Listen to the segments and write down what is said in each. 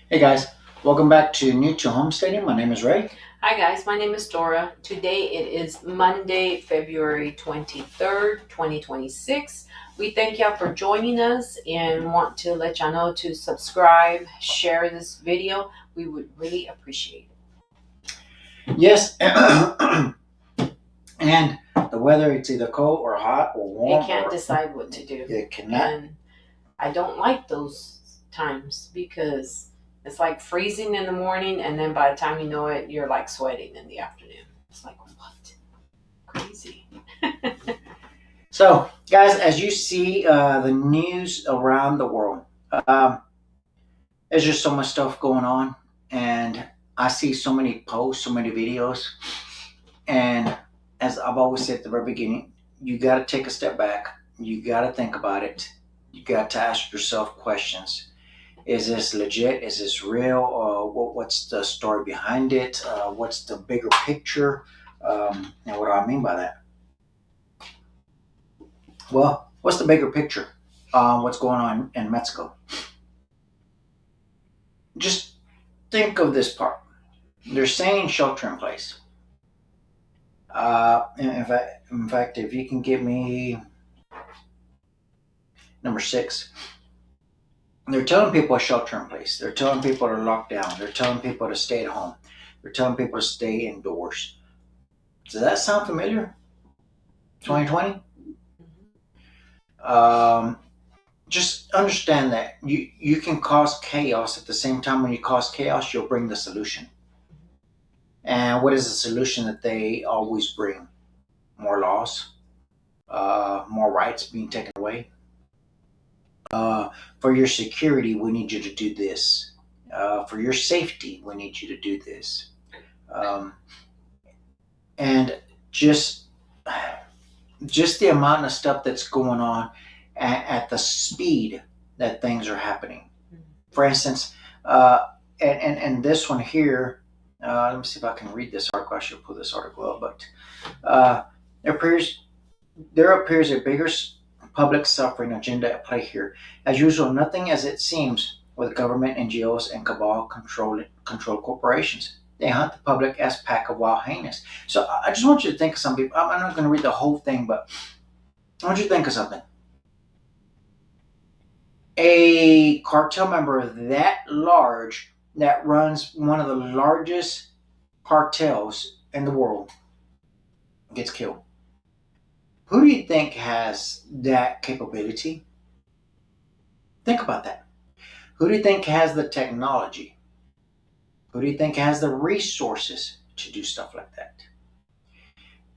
Hey guys, welcome back to To Homesteading. My name is Ray. Hi guys, my name is Dora. Today it is Monday, February 23rd, 2026. We thank y'all for joining us and want to let y'all know to subscribe, share this video. We would really appreciate Yes, and the weather, it's either cold or hot or it. warm. It can't decide what to do. It cannot. And I don't like those times because it's like freezing in the morning and then by the time you know it, you're like sweating in the afternoon. It's like, what? Crazy. So, guys, as you see the news around the world, there's just so much stuff going on, and I see so many posts, so many videos, and as I've always said at the very beginning, you got to take a step back. You got to think about it. You got to ask yourself questions. Is this legit? Is this real? What's the story behind it? What's the bigger picture? And what do I mean by that? Well, what's the bigger picture? What's going on in Mexico? Just think of this part. They're saying shelter in place. In fact, if you can give me number 6, they're telling people to shelter in place. They're telling people to lock down. They're telling people to stay at home. They're telling people to stay indoors. Does that sound familiar? 2020? Just understand that you can cause chaos. At the same time, when you cause chaos, you'll bring the solution. And what is the solution that they always bring? More laws, more rights being taken away. For your security, we need you to do this. For your safety, we need you to do this. Um, and just the amount of stuff that's going on at the speed that things are happening. For instance, and this one here, let me see if I can read this article. I should pull this article up, but there appears a bigger public suffering agenda at play here. As usual, nothing as it seems with government, NGOs, and cabal control corporations. They hunt the public as pack of wild hyenas. So I just want you to think of something. I'm not going to read the whole thing, but I want you to think of something. A cartel member that large that runs one of the largest cartels in the world gets killed. Who do you think has that capability? Think about that. Who do you think has the technology? Who do you think has the resources to do stuff like that?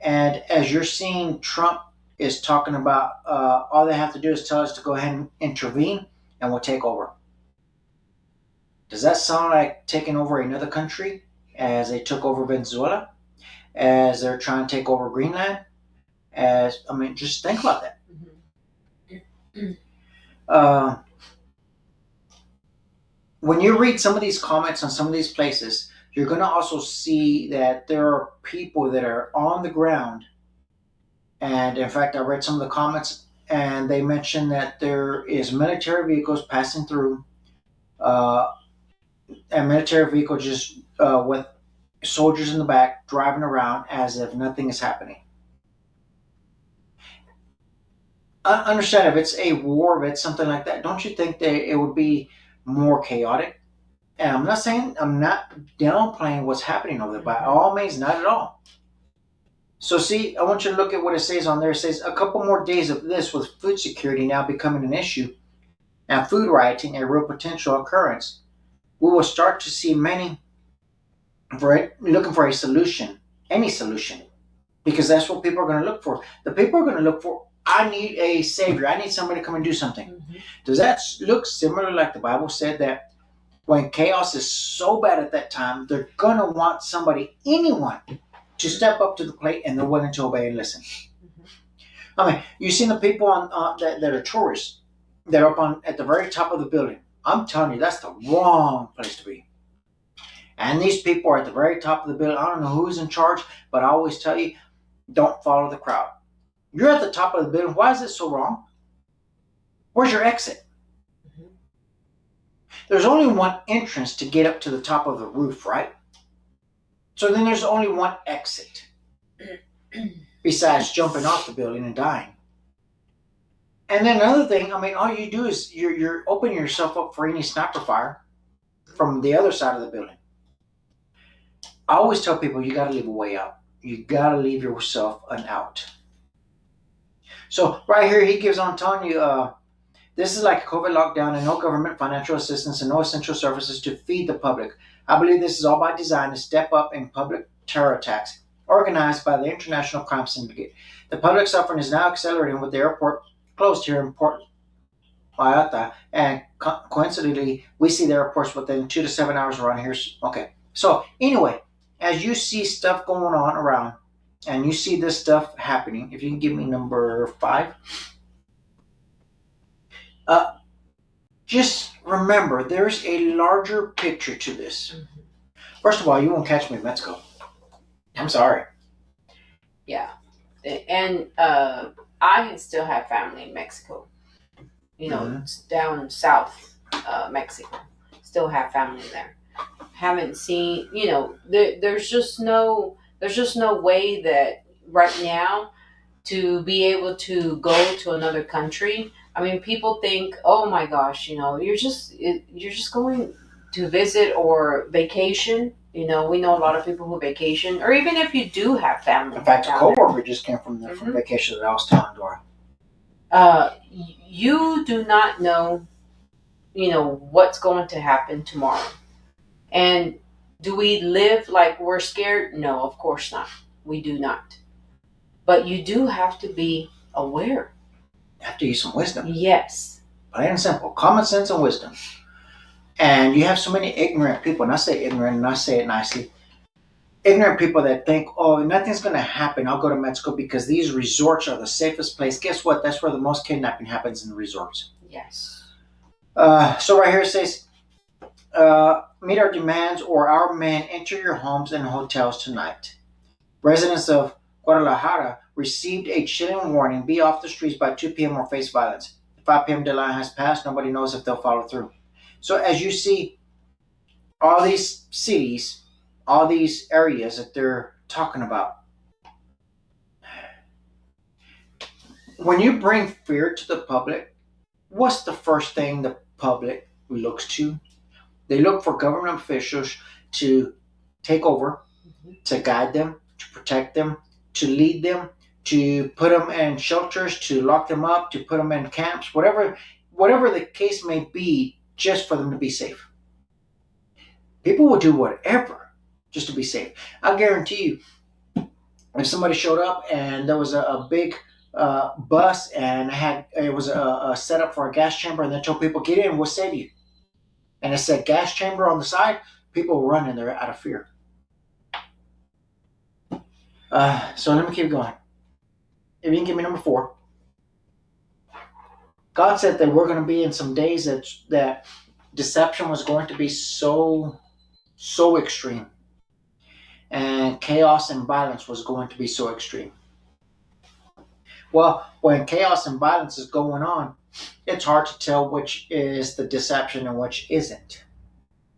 And as you're seeing, Trump is talking about all they have to do is tell us to go ahead and intervene and we'll take over. Does that sound like taking over another country as they took over Venezuela? As they're trying to take over Greenland? Just think about that. When you read some of these comments on some of these places, you're going to also see that there are people that are on the ground. And in fact, I read some of the comments, and they mentioned that there is military vehicles passing through, and military vehicles just with soldiers in the back driving around as if nothing is happening. Understand, if it's a war, if it's something like that, don't you think that it would be more chaotic? And I'm not downplaying what's happening over there by all means, not at all. So see, I want you to look at what it says on there. It says a couple more days of this with food security now becoming an issue and food rioting a real potential occurrence. We will start to see many looking for a solution, any solution, because that's what people are going to look for. The people are going to look for, I need a savior. I need somebody to come and do something. Mm-hmm. Does that look similar like the Bible said that when chaos is so bad at that time, they're going to want somebody, anyone, to step up to the plate and they're willing to obey and listen? Mm-hmm. You've seen the people that are tourists that are up on at the very top of the building. I'm telling you, that's the wrong place to be. And these people are at the very top of the building. I don't know who's in charge, but I always tell you, don't follow the crowd. You're at the top of the building. Why is it so wrong? Where's your exit? Mm-hmm. There's only one entrance to get up to the top of the roof, right? So then there's only one exit besides jumping off the building and dying. And then another thing, I mean, all you do is you're opening yourself up for any sniper fire from the other side of the building. I always tell people you got to leave a way out. You got to leave yourself an out. So right here, he gives on telling you, this is like a COVID lockdown and no government financial assistance and no essential services to feed the public. I believe this is all by design to step up in public terror attacks organized by the International Crime Syndicate. The public suffering is now accelerating with the airport closed here in Port Vallarta, and coincidentally, we see the airports within 2 to 7 hours around here. Okay, so anyway, as you see stuff going on around, and you see this stuff happening, if you can give me number 5. Just remember, there's a larger picture to this. First of all, you won't catch me in Mexico. I'm sorry. Yeah, and I still have family in Mexico. Down south, Mexico. Still have family there. Haven't seen. There's just no way that right now to be able to go to another country. I mean, people think, oh my gosh, you're just going to visit or vacation. We know a lot of people who vacation, or even if you do have family. In fact, a coworker just came from vacation that I was telling Dora. You do not know, what's going to happen tomorrow. And do we live like we're scared? No, of course not. We do not. But you do have to be aware. You have to use some wisdom. Yes. Plain and simple. Common sense and wisdom. And you have so many ignorant people, and I say ignorant and I say it nicely. Ignorant people that think, oh, nothing's going to happen. I'll go to Mexico because these resorts are the safest place. Guess what? That's where the most kidnapping happens, in the resorts. Yes. So right here it says, meet our demands or our men enter your homes and hotels tonight. Residents of Guadalajara received a chilling warning. Be off the streets by 2 p.m. or face violence. 5 p.m. deadline has passed. Nobody knows if they'll follow through. So as you see, all these cities, all these areas that they're talking about, when you bring fear to the public, what's the first thing the public looks to? They look for government officials to take over, to guide them, to protect them, to lead them, to put them in shelters, to lock them up, to put them in camps, whatever the case may be, just for them to be safe. People will do whatever just to be safe. I guarantee you, if somebody showed up and there was a big bus and it was a setup for a gas chamber, and they told people, get in, we'll save you, and it said gas chamber on the side, people were running there out of fear. So let me keep going. If you can give me number 4. God said that we're going to be in some days that deception was going to be so extreme, and chaos and violence was going to be so extreme. Well, when chaos and violence is going on, it's hard to tell which is the deception and which isn't.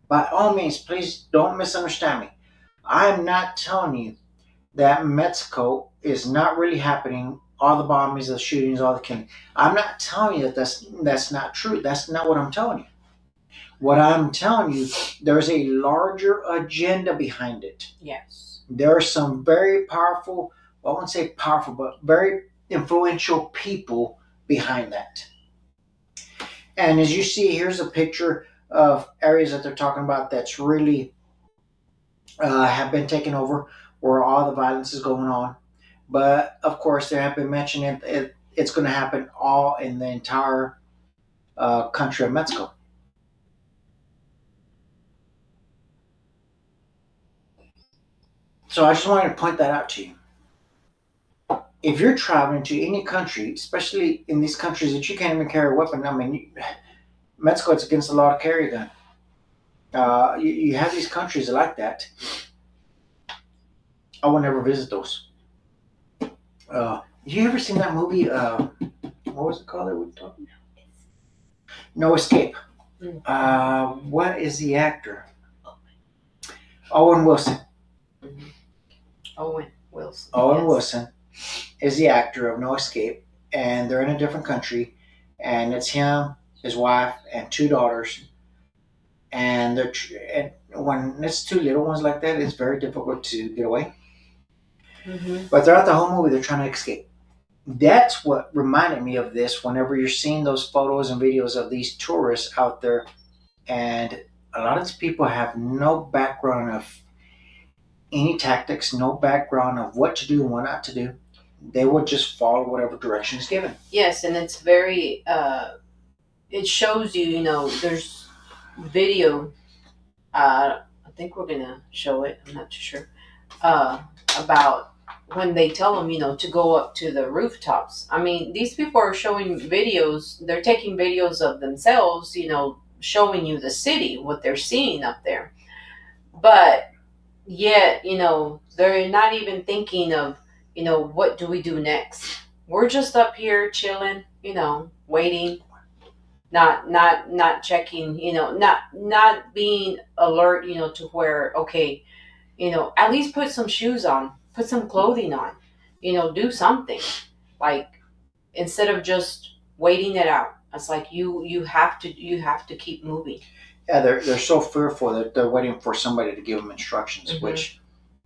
By all means, please don't misunderstand me. I'm not telling you that Mexico is not really happening, all the bombings, the shootings, all the killing. I'm not telling you that that's not true. That's not what I'm telling you. What I'm telling you, there's a larger agenda behind it. Yes. There are some very powerful, well, I won't say powerful, but very influential people behind that. And as you see, here's a picture of areas that they're talking about that's really have been taken over, where all the violence is going on. But of course, they have been mentioning it's going to happen all in the entire country of Mexico. So I just wanted to point that out to you. If you're traveling to any country, especially in these countries that you can't even carry a weapon, I mean, Mexico, it's against the law to carry a gun. You have these countries like that. I will never visit those. You ever seen that movie? What was it called that we talked about? No Escape. What is the actor? Owen Wilson. Mhm. Owen Wilson. Owen Yes. Wilson is the actor of No Escape, and they're in a different country, and it's him, his wife, and two daughters, and and when it's two little ones like that, it's very difficult to get away. Hmm. But throughout the whole movie, they're trying to escape. That's what reminded me of this. Whenever you're seeing those photos and videos of these tourists out there, and a lot of these people have no background of any tactics, no background of what to do and what not to do. They will just follow whatever direction is given. Yes, and it's very. It shows you. There's video. I think we're gonna show it. I'm not too sure. Uh, about when they tell them, to go up to the rooftops. I mean, these people are showing videos. They're taking videos of themselves. Showing you the city, what they're seeing up there. But yet, they're not even thinking of, what do we do next? We're just up here chilling, waiting, not checking, not being alert, to where, okay, at least put some shoes on, put some clothing on, do something. Like, instead of just waiting it out. It's like you have to keep moving. Yeah, they're so fearful that they're waiting for somebody to give them instructions. Hmm. Which,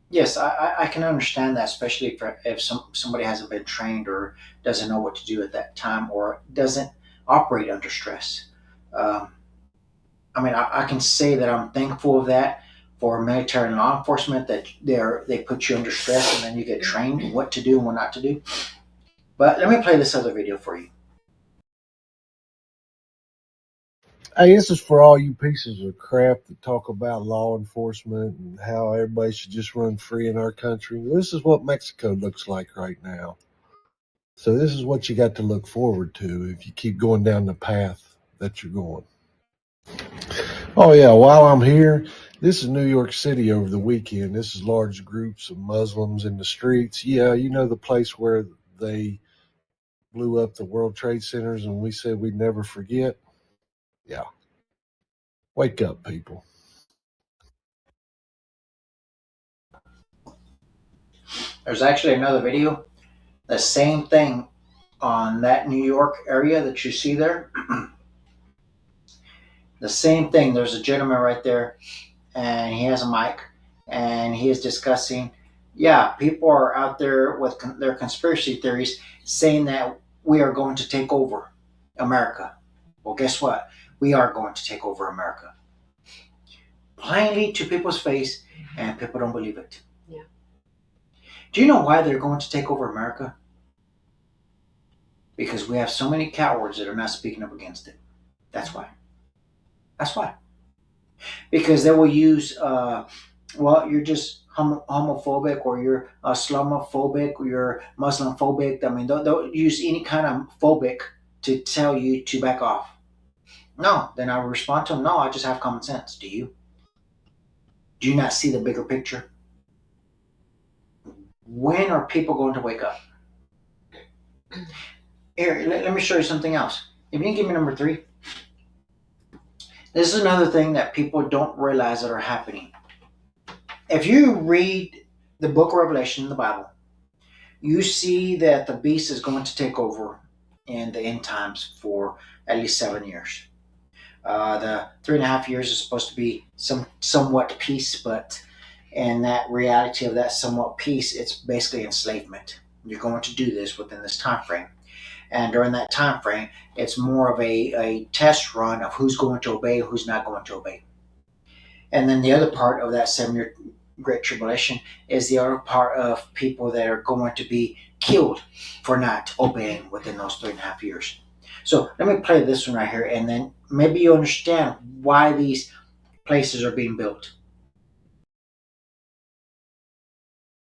yes, I can understand that, especially if somebody hasn't been trained or doesn't know what to do at that time or doesn't operate under stress. Um, I mean, I can say that I'm thankful of that for military and law enforcement that they put you under stress and then you get trained what to do and what not to do. But let me play this other video for you. Hey, this is for all you pieces of crap that talk about law enforcement and how everybody should just run free in our country. This is what Mexico looks like right now. So this is what you got to look forward to if you keep going down the path that you're going. Oh yeah, while I'm here, this is New York City over the weekend. This is large groups of Muslims in the streets. Yeah, you know the place where they blew up the World Trade Centers and we said we'd never forget? Yeah. Wake up, people. There's actually another video, the same thing on that New York area that you see there. The same thing. There's a gentleman right there, and he has a mic, and he is discussing. Yeah, people are out there with their conspiracy theories, saying that we are going to take over America. Well, guess what? We are going to take over America. Plainly to people's face, and people don't believe it. Yeah. Do you know why they're going to take over America? Because we have so many cowards that are not speaking up against it. That's why. That's why. Because they will use, well, you're just homophobic or you're Islamophobic or you're Muslim phobic. I mean, they'll use any kind of phobic to tell you to back off. No, then I respond to them. No, I just have common sense. Do you? Do you not see the bigger picture? When are people going to wake up? Here, let me show you something else. If you can give me number 3. This is another thing that people don't realize that are happening. If you read the book of Revelation in the Bible, you see that the beast is going to take over in the end times for at least 7 years. The 3.5 years is supposed to be somewhat peace, but in that reality of that somewhat peace, it's basically enslavement. You're going to do this within this time frame. And during that time frame, it's more of a test run of who's going to obey, who's not going to obey. And then the other part of that 7 year great tribulation is the other part of people that are going to be killed for not obeying within those 3.5 years. So let me play this one right here, and then maybe you understand why these places are being built.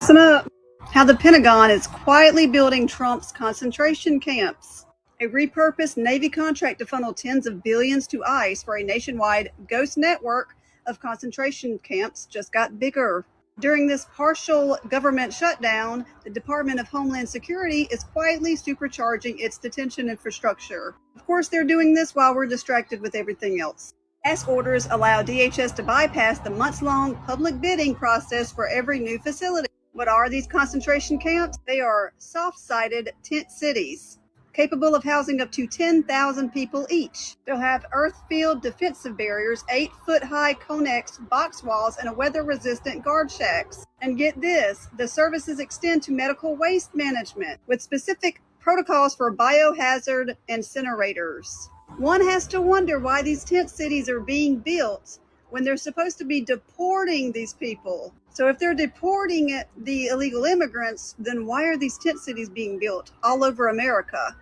Listen up. How the Pentagon is quietly building Trump's concentration camps. A repurposed Navy contract to funnel tens of billions to ICE for a nationwide ghost network of concentration camps just got bigger. During this partial government shutdown, the Department of Homeland Security is quietly supercharging its detention infrastructure. Of course, they're doing this while we're distracted with everything else. Task orders allow DHS to bypass the months-long public bidding process for every new facility. What are these concentration camps? They are soft-sided tent cities, capable of housing up to 10,000 people each. They'll have earth-filled defensive barriers, 8-foot-high Conex box walls, and a weather-resistant guard shacks. And get this, the services extend to medical waste management, with specific protocols for biohazard incinerators. One has to wonder why these tent cities are being built when they're supposed to be deporting these people. So if they're deporting the illegal immigrants, then why are these tent cities being built all over America?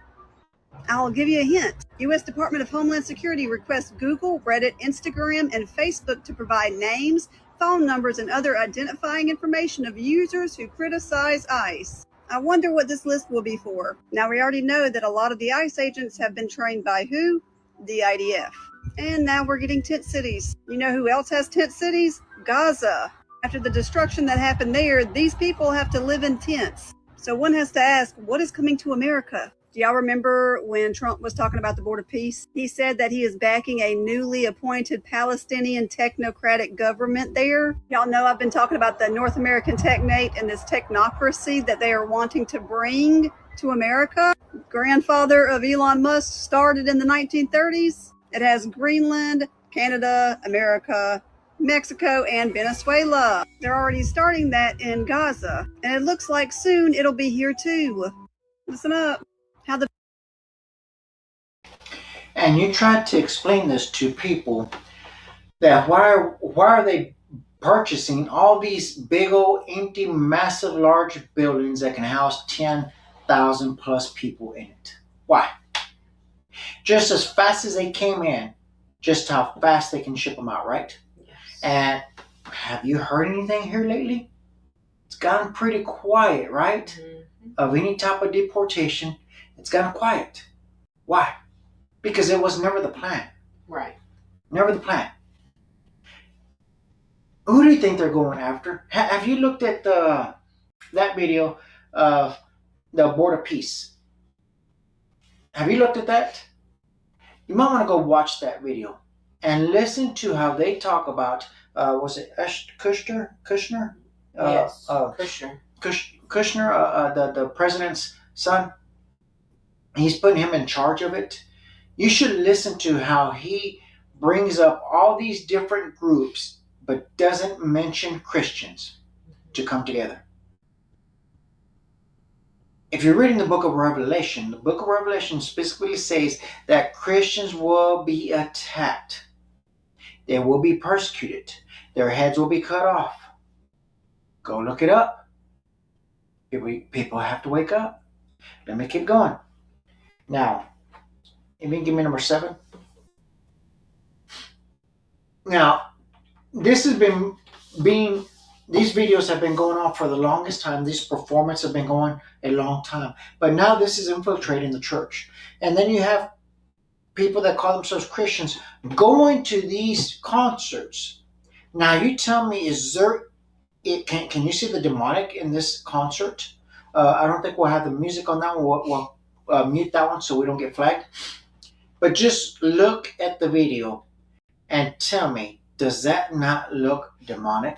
I'll give you a hint. U.S. Department of Homeland Security requests Google, Reddit, Instagram, and Facebook to provide names, phone numbers, and other identifying information of users who criticize ICE. I wonder what this list will be for. Now, we already know that a lot of the ICE agents have been trained by who? The IDF. And now we're getting tent cities. You know who else has tent cities? Gaza. After the destruction that happened there, these people have to live in tents. So one has to ask, what is coming to America? Do y'all remember when Trump was talking about the board of peace? He said that he is backing a newly appointed Palestinian technocratic government there. Y'all know I've been talking about the North American technate and this technocracy that they are wanting to bring to America. Grandfather of Elon Musk started in the 1930s. It has Greenland, Canada, America, Mexico, and Venezuela. They're already starting that in Gaza, and it looks like soon it'll be here too. Listen up. How the And you tried to explain this to people that why are they purchasing all these big old empty massive large buildings that can house 10,000 plus people in it? Why? Just as fast as they came in, just how fast they can ship them out, right? Yes. And have you heard anything here lately? It's gotten pretty quiet, right? Mm-hmm. Of any type of deportation, it's gotten quiet. Why? Because it was never the plan. Right. Never the plan. Who do you think they're going after? Have you looked at that video of the Board of Peace? Have you looked at that? You might want to go watch that video and listen to how they talk about. Was it Kushner? Kushner? Yes. Kushner. Kushner, the president's son. He's putting him in charge of it. You should listen to how he brings up all these different groups, but doesn't mention Christians to come together. If you're reading the book of Revelation, the book of Revelation specifically says that Christians will be attacked. They will be persecuted. Their heads will be cut off. Go look it up. People have to wake up. Let me keep going. Now, you mean give me number 7? Now, this has been being, these videos have been going on for the longest time. These performances have been going a long time. But now this is infiltrating the church. And then you have people that call themselves Christians going to these concerts. Now you tell me, can you see the demonic in this concert? I don't think we'll have the music on that one. We'll mute that one so we don't get flagged. But just look at the video and tell me, does that not look demonic?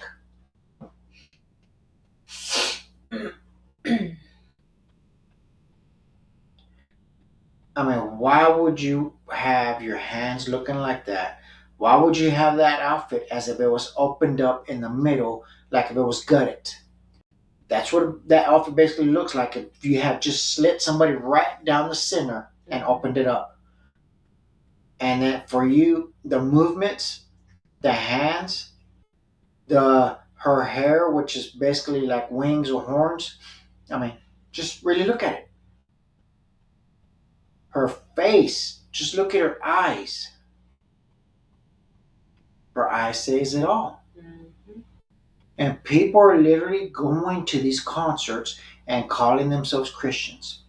I mean, why would you have your hands looking like that? Why would you have that outfit as if it was opened up in the middle, like if it was gutted? That's what that outfit basically looks like if you have just slit somebody right down the center and opened it up. And then for you, the movements, the hands, her hair, which is basically like wings or horns. I mean, just really look at it. Her face, just look at her eyes. Her eyes says it all. Mm-hmm. And people are literally going to these concerts and calling themselves Christians.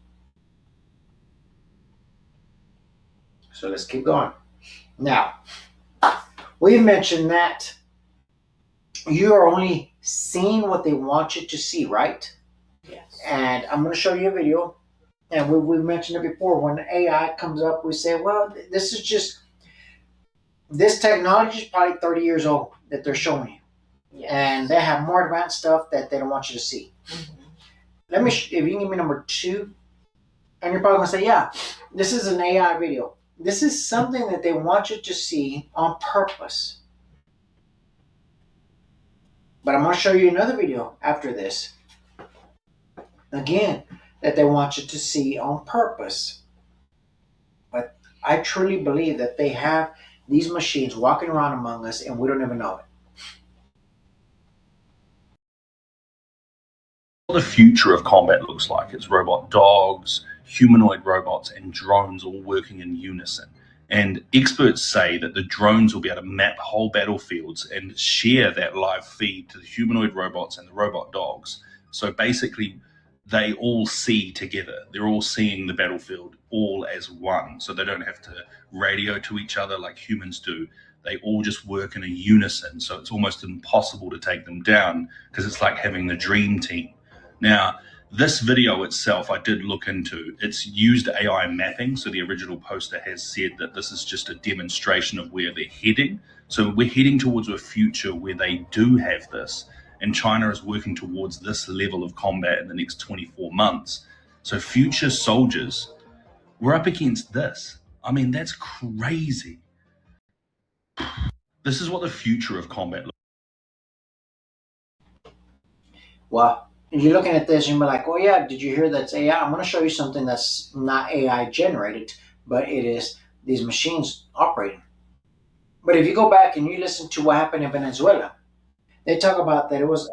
So let's keep going. Now, we mentioned that you are only seeing what they want you to see, right? Yes. And I'm going to show you a video. And we mentioned it before. When AI comes up, we say, well, this technology is probably 30 years old that they're showing you. Yes. And they have more advanced stuff that they don't want you to see. Mm-hmm. If you can give me number 2, and you're probably going to say, yeah, this is an AI video. This is something that they want you to see on purpose. But I'm going to show you another video after this. Again, that they want you to see on purpose. But I truly believe that they have these machines walking around among us and we don't even know it. What the future of combat looks like. It's robot dogs, humanoid robots, and drones all working in unison. And experts say that the drones will be able to map whole battlefields and share that live feed to the humanoid robots and the robot dogs. So basically, they all see together. They're all seeing the battlefield all as one. So they don't have to radio to each other like humans do. They all just work in a unison. So it's almost impossible to take them down because it's like having the dream team. Now, this video itself, I did look into. It's used AI mapping. So the original poster has said that this is just a demonstration of where they're heading. So we're heading towards a future where they do have this. And China is working towards this level of combat in the next 24 months. So future soldiers, we're up against this. I mean, that's crazy. This is what the future of combat looks Well, you're looking at this and you're like, oh yeah, did you hear that's AI? I'm going to show you something that's not AI generated, but it is these machines operating. But if you go back and you listen to what happened in Venezuela, they talk about that it was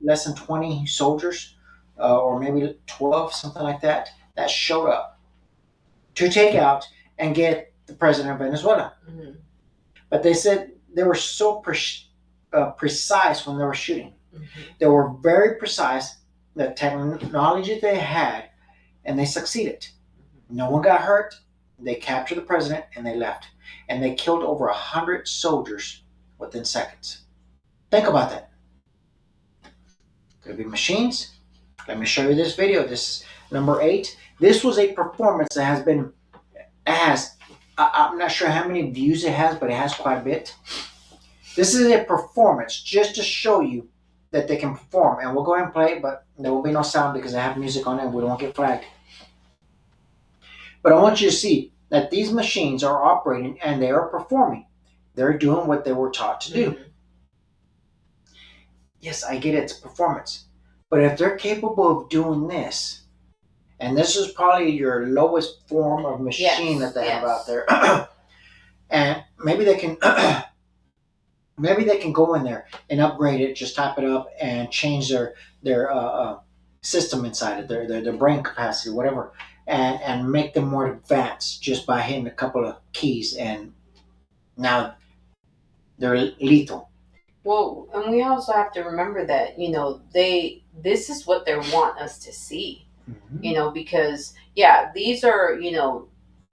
less than 20 soldiers, or maybe 12, something like that, that showed up to take out and get the president of Venezuela. Mm-hmm. But they said they were so precise when they were shooting. Mm-hmm. They were very precise, the technology they had, and they succeeded. No one got hurt. They captured the president and they left. And they killed over 100 soldiers within seconds. Think about that. Could be machines. Let me show you this video. This is number 8. This was a performance that I'm not sure how many views it has, but it has quite a bit. This is a performance just to show you that they can perform. And we'll go ahead and play it, but there will be no sound because I have music on it and we don't get flagged. But I want you to see that these machines are operating and they are performing. They're doing what they were taught to do. Mm-hmm. Yes, I get it's performance. But if they're capable of doing this, and this is probably your lowest form of machine that they have out there, and maybe they can go in there and upgrade it, just type it up and change their system inside it, their brain capacity, whatever, and make them more advanced just by hitting a couple of keys, and now they're lethal. Well, and we also have to remember that, this is what they want us to see, Mm-hmm. Because, these are,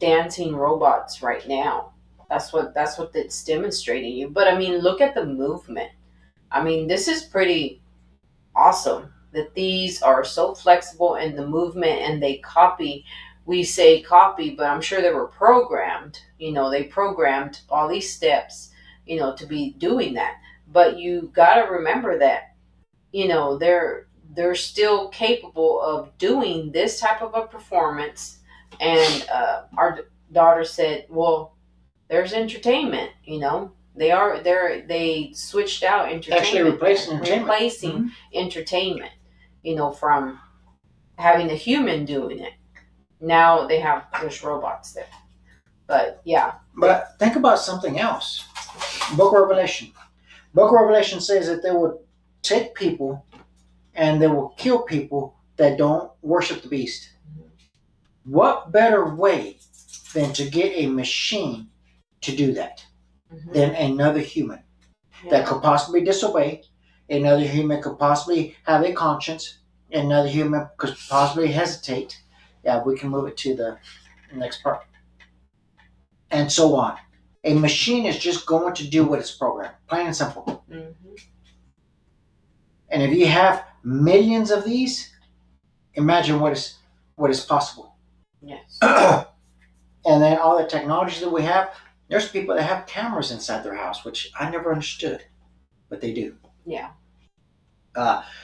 dancing robots right now. That's what it's demonstrating you. But I mean, look at the movement. I mean, this is pretty awesome that these are so flexible in the movement and they copy. We say copy, but I'm sure they were programmed. They programmed all these steps, to be doing that. But you got to remember that, they're still capable of doing this type of a performance. And our daughter said, well, there's entertainment, they switched out entertainment, Actually replacing Mm-hmm. entertainment, from having a human doing it. Now there's robots there. But yeah. But think about something else. Book of Revelation. Book of Revelation says that they would take people and they will kill people that don't worship the beast. What better way than to get a machine to do that than another human that could possibly disobey, another human could possibly have a conscience, another human could possibly hesitate. Yeah, we can move it to the next part. And so on. A machine is just going to do what it's programmed, plain and simple. Mm-hmm. And if you have millions of these, imagine what is possible. Yes. And then all the technology that we have, there's people that have cameras inside their house, which I never understood, but they do. Yeah.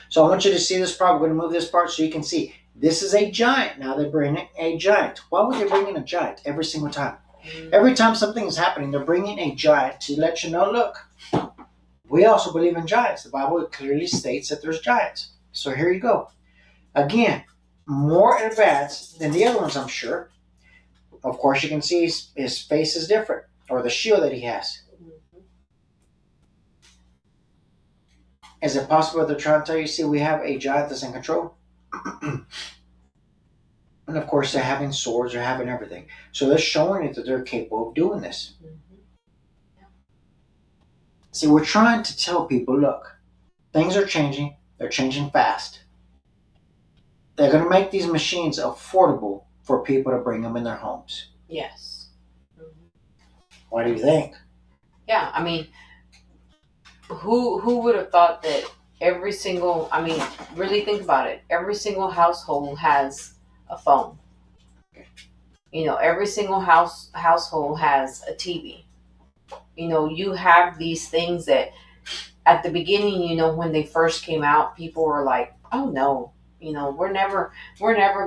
So I want you to see this part. We're going to move this part so you can see. This is a giant. Now they're bringing a giant. Why would they bring in a giant every single time? Mm-hmm. Every time something is happening, they're bringing a giant to let you know, look, we also believe in giants. The Bible clearly states that there's giants. So here you go. Again, more advanced than the other ones, I'm sure. Of course, you can see his face is different, or the shield that he has. Mm-hmm. Is it possible that they're trying to tell you, see, we have a giant that's in control? And of course, they're having swords, they're having everything. So they're showing you that they're capable of doing this. Mm-hmm. Yeah. See, we're trying to tell people, look, things are changing. They're changing fast. They're going to make these machines affordable for people to bring them in their homes. Yes. Mm-hmm. What do you think? Yeah, I mean, who would have thought that every single, I mean, really think about it. Every single household has a phone. You know, every single household has a TV. You know, you have these things that at the beginning, you know, when they first came out, people were like, "Oh no, you know, we're never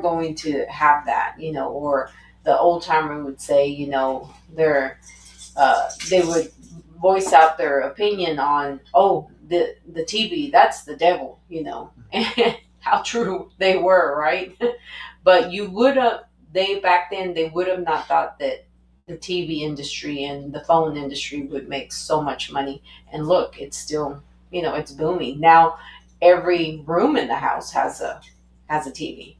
going to have that," you know, or the old timer would say, you know, they would voice out their opinion on, oh, the TV, that's the devil, you know, and how true they were, right? But you would have, they back then, they would have not thought that the TV industry and the phone industry would make so much money. And look, it's still, you know, it's booming. Now every room in the house has a TV.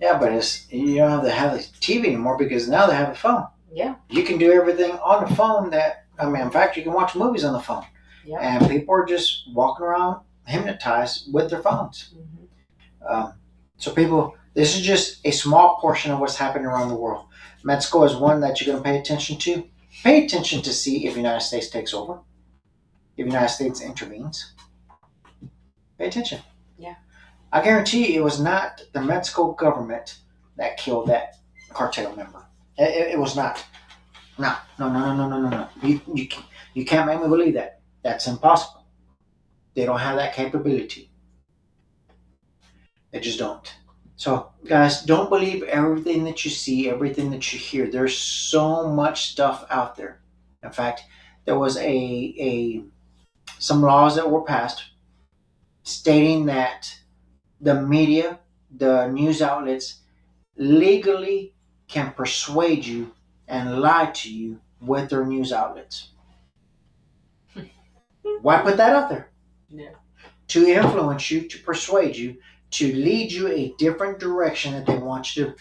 Yeah, but you don't have to have the TV anymore because now they have a phone. Yeah. You can do everything on the phone in fact, you can watch movies on the phone. Yeah. And people are just walking around hypnotized with their phones. Mm-hmm. So people, this is just a small portion of what's happening around the world. Mexico is one that you're going to pay attention to. Pay attention to see if the United States takes over, if the United States intervenes. Pay attention. Yeah. I guarantee you it was not the Mexico government that killed that cartel member. It was not. No. You can't make me believe that. That's impossible. They don't have that capability. They just don't. So, guys, don't believe everything that you see, everything that you hear. There's so much stuff out there. In fact, there was some laws that were passed stating that the media, the news outlets, legally can persuade you and lie to you with their news outlets. Why put that out there? Yeah. To influence you, to persuade you, to lead you a different direction that they want you to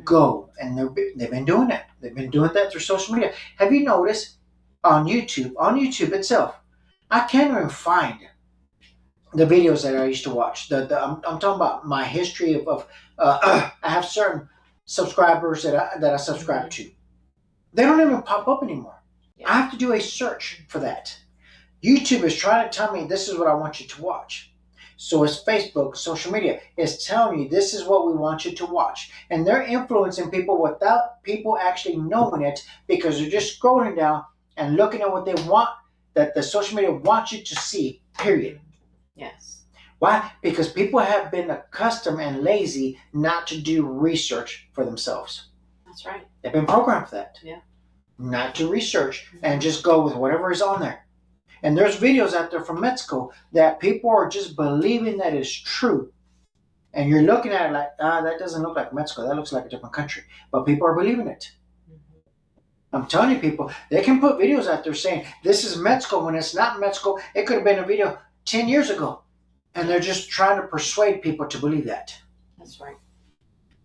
go. And they've been doing that. They've been doing that through social media. Have you noticed on YouTube itself, I can't even find the videos that I used to watch. I'm talking about my history of I have certain subscribers that I subscribe to. They don't even pop up anymore. Yeah. I have to do a search for that. YouTube is trying to tell me this is what I want you to watch. So it's Facebook, social media is telling you this is what we want you to watch. And they're influencing people without people actually knowing it because they're just scrolling down and looking at what they want, that the social media wants you to see, period. Yes. Why? Because people have been accustomed and lazy not to do research for themselves. That's right. They've been programmed for that. Yeah. Not to research and just go with whatever is on there. And there's videos out there from Mexico that people are just believing that is true. And you're looking at it like, that doesn't look like Mexico. That looks like a different country. But people are believing it. Mm-hmm. I'm telling you, people, they can put videos out there saying, this is Mexico when it's not Mexico. It could have been a video 10 years ago. And they're just trying to persuade people to believe that. That's right.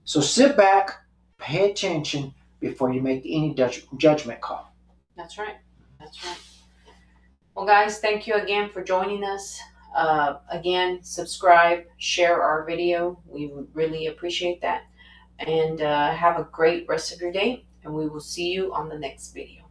So sit back, pay attention before you make any judgment call. That's right. That's right. Well, guys, thank you again for joining us. Again, subscribe, share our video. We would really appreciate that. And have a great rest of your day. And we will see you on the next video.